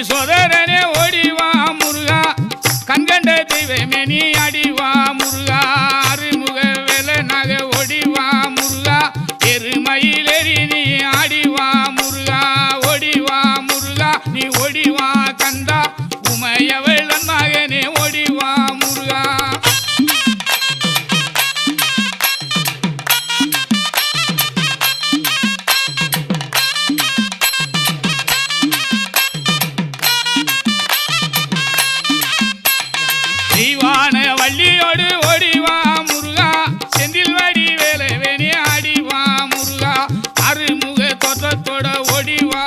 சோதரனே ஓடிவா முருகா கண்கண்ட தெய்வமே நீ அடிவா முருகா அருமுக வேலனாக ஓடிவா முருகா எருமயிலேறி நீ ஆடிவா முருகா ஓடிவா முருகா நீ ஓடிவா கந்தா உமையவள் மகனே ஓடிவா முருகா தீவான வள்ளியோடு ஓடிவா முருகா செந்தில் வடி வேலவேணி ஆடிவா முருகா அருமுக தோற்றத்தோட ஓடிவா